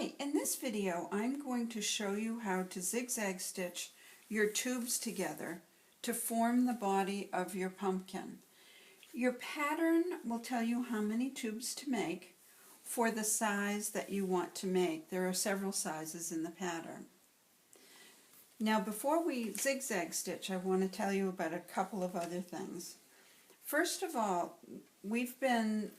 Hi, in this video I'm going to show you how to zigzag stitch your tubes together to form the body of your pumpkin. Your pattern will tell you how many tubes to make for the size that you want to make. There are several sizes in the pattern. Now before we zigzag stitch, I want to tell you about a couple of other things. First of all, we've been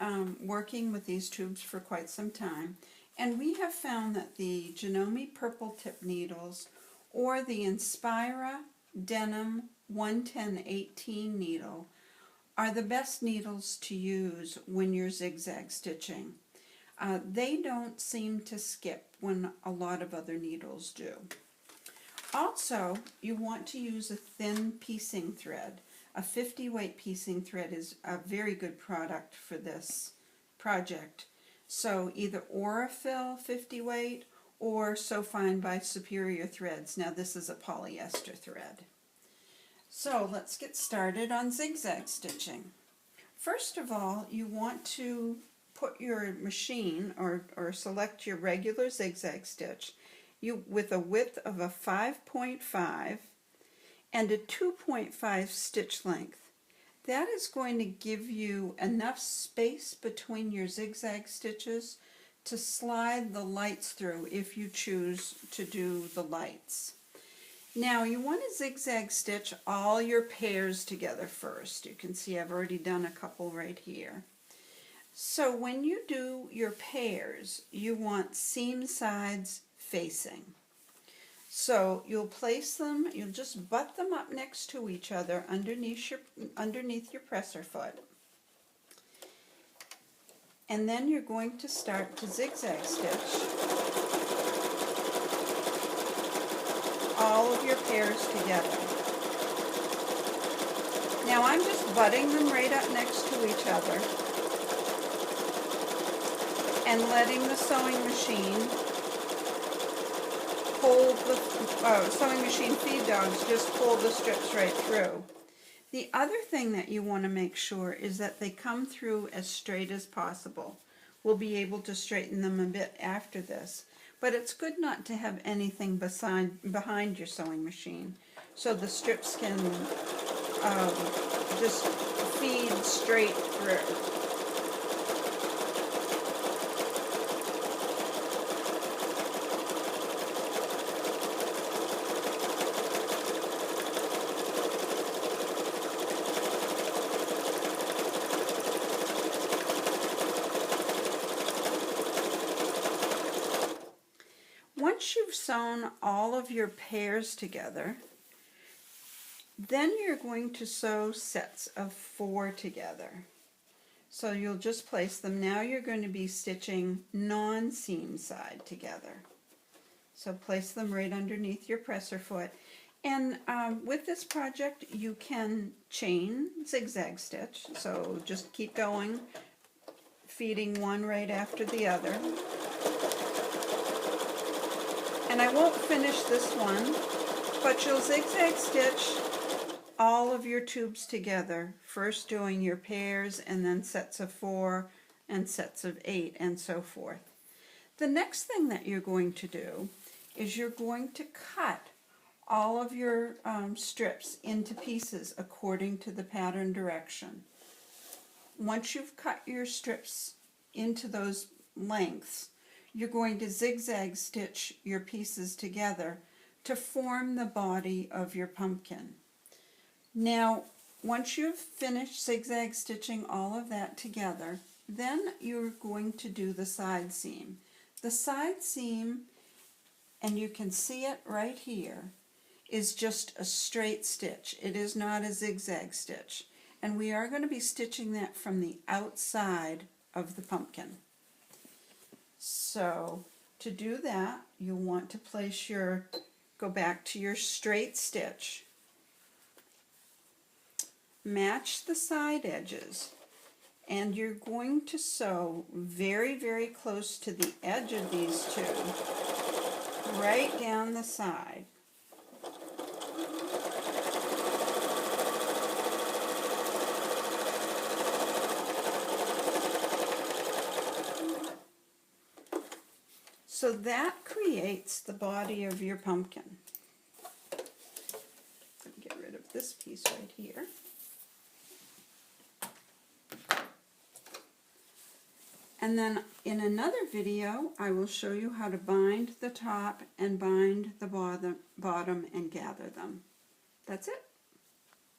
working with these tubes for quite some time, and we have found that the Janome purple tip needles or the Inspira Denim 11018 needle are the best needles to use when you're zigzag stitching. They don't seem to skip when a lot of other needles do. Also, you want to use a thin piecing thread. A 50 weight piecing thread is a very good product for this project. So either Aurifil 50 weight or So Fine by Superior Threads. Now this is a polyester thread. So let's get started on zigzag stitching. First of all, you want to put your machine or select your regular zigzag stitch with a width of a 5.5 and a 2.5 stitch length. That is going to give you enough space between your zigzag stitches to slide the lights through if you choose to do the lights. Now you want to zigzag stitch all your pairs together first. You can see I've already done a couple right here. So when you do your pairs, you want seam sides facing. So you'll place them, you'll just butt them up next to each other underneath your presser foot. And then you're going to start to zigzag stitch all of your pairs together. Now I'm just butting them right up next to each other and letting the sewing machine pull the sewing machine feed dogs just pull the strips right through. The other thing that you want to make sure is that they come through as straight as possible. We'll be able to straighten them a bit after this, but it's good not to have anything behind your sewing machine so the strips can just feed straight through. Once you've sewn all of your pairs together, then you're going to sew sets of 4 together. So you'll just place them. Now you're going to be stitching non-seam side together. So place them right underneath your presser foot. And with this project you can chain zigzag stitch. So just keep going, feeding one right after the other. And I won't finish this one, but you'll zigzag stitch all of your tubes together, first doing your pairs and then sets of 4 and sets of 8 and so forth. The next thing that you're going to do is you're going to cut all of your strips into pieces according to the pattern direction. Once you've cut your strips into those lengths, you're going to zigzag stitch your pieces together to form the body of your pumpkin. Now, once you've finished zigzag stitching all of that together, then you're going to do the side seam. The side seam, and you can see it right here, is just a straight stitch. It is not a zigzag stitch. And we are going to be stitching that from the outside of the pumpkin. So to do that, you want to place go back to your straight stitch, match the side edges, and you're going to sew very, very close to the edge of these two, right down the side. So that creates the body of your pumpkin. Get rid of this piece right here. And then in another video, I will show you how to bind the top and bind the bottom and gather them. That's it.